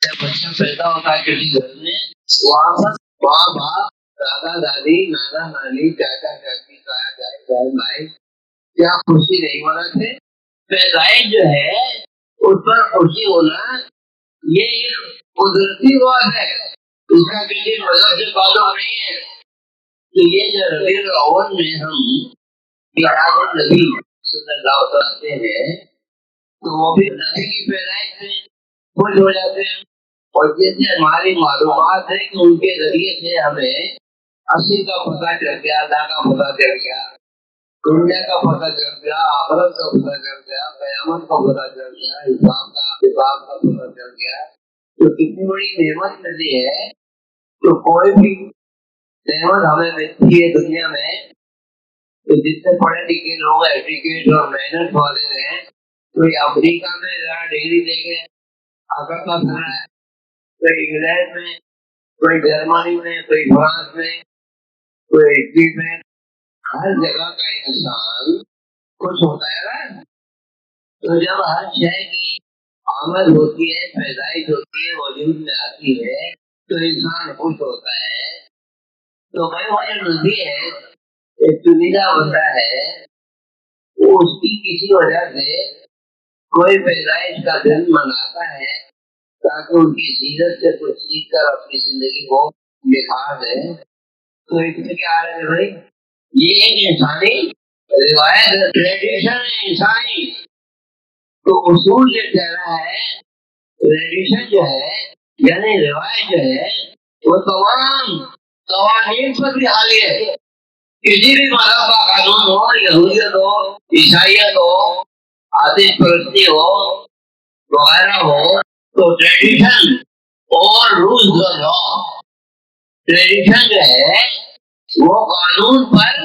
جب بچہ پیدا ہوتا ہے کسی گھر میں، وہاں پر ماں باپ، دادا دادی، نانا نانی، چاچا چاچی، تایا چاچی، بہن بھائی کیا خوشی نہیں مناتے؟ پیدائش جو ہے اس پر خوشی ہونا یہ ایک قدرتی بات ہے، اس کا کسی مذہب سے تعلق نہیں ہے۔ تو یہ جو ربیع الاول میں ہم میلاد النبی صلی اللہ علیہ وسلم ہیں، تو وہ بھی نبی کی پیدائش میں خوش ہو جاتے ہیں، اور جیسے ہماری معلومات ہے کہ ان کے ذریعے سے ہمیں اصل کا پتہ چل گیا، اللہ کا پتہ چل گیا، دنیا کا پتہ چل گیا، آخرت کا پتہ چل گیا، قیامت کا پتہ چل گیا، حساب کا کتاب کا پتہ چل گیا، تو کتنی بڑی نعمت ملی ہے۔ تو کوئی بھی نعمت ہمیں ملتی ہے دنیا میں، تو جتنے پڑھے لکھے لوگ ایجوکیٹ اور محنت والے ہیں، کوئی امریکہ میں ڈگری دے کے آگے کا کر رہا ہے، کوئی انگلینڈ میں، کوئی جرمنی میں، کوئی فرانس میں، کوئی اٹلی میں، ہر جگہ کا انسان خوش ہوتا ہے نا۔ تو جب ہر شے کی آمد ہوتی ہے، پیدائش ہوتی ہے، وجود میں آتی ہے، تو انسان خوش ہوتا ہے۔ تو بھائی وہ جو نبی ہے، ایک چنیدہ بندہ ہے، وہ اس کی کسی وجہ سے کوئی پیدائش کا دن مناتا ہے تاکہ ان کی سیرت سے کچھ سیکھ کر اپنی زندگی کو نکھار دے۔ تو اس میں کیا ہے بھائی، یہ ایک انسانی روایت ہے، ٹریڈیشن ہے انسانی۔ تو اصول یہ کہہ رہا ہے، ٹریڈیشن جو ہے یعنی روایت جو ہے وہ تمام قوانین پر بھی حاوی ہے۔ کسی بھی مذہب کا قانون ہو، یہودیت ہو، عیسائیت ہو، آتش پرستی ہو، وغیرہ ہو، تو ٹریڈیشن اور رولز آف لا، ٹریڈیشن جو ہے وہ قانون پر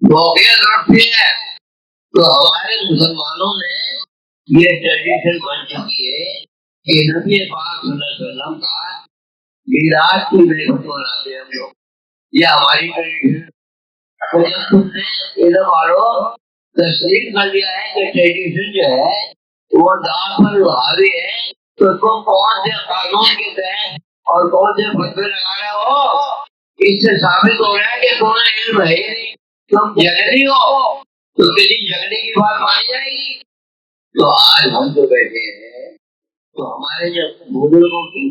فوقیت رکھتی ہے۔ تو ہمارے مسلمانوں میں یہ ٹریڈیشن بن چکی ہے کہ نبی پاک صلی اللہ علیہ وسلم کا میلاد کی محنت مناتے ہیں ہم لوگ، یہ ہماری ٹریڈیشن۔ تو جب تم نے علم والوں تسلیم کر لیا ہے کہ ٹریڈیشن جو ہے وہ داغ پر حاوی ہے، تو تم کون سے قانون کے تحت اور کون سے فتوے لگا رہے ہو؟ اس سے ثابت ہو رہا ہے کہ تمہیں علم ہے ہی نہیں، تم جگری ہو، تو کسی جگنے کی بات مانی جائے گی؟ تو آج ہم جو بیٹھے ہیں، تو ہمارے جو بزرگوں کی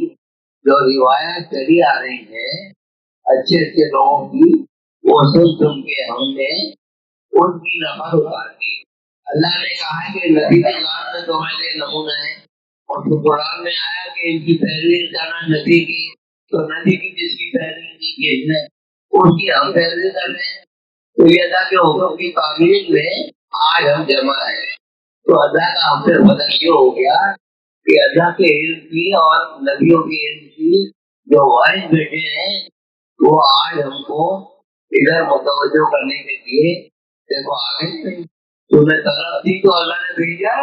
جو روایات چلی آ رہی ہیں اچھے اچھے لوگوں کی، وہ سن کے ہم نے ان کی نقل اتار دی۔ اللہ نے کہا ہے کہ نبی کی ذات میں تمہارے لیے نمونہ ہے، اور تو قرآن میں آیا کہ ان کی پیروی کرنا نبی کی، تو نبی کی جس کی پیروی نہیں کی ہے اس کی ہم پیروی کر رہے ہیں۔ تو یہ اللہ کے حکم کی تعمیل میں آج ہم جمع ہیں۔ تو اللہ کا ہم سے بدل یہ ہو گیا کہ اللہ کے علم کی اور نبیوں کے علم کی جو وارث بیٹے ہیں، وہ آج ہم کو ادھر متوجہ کرنے کے لیے دیکھو آگے تمہیں طرف دی تو اللہ نے بھیجا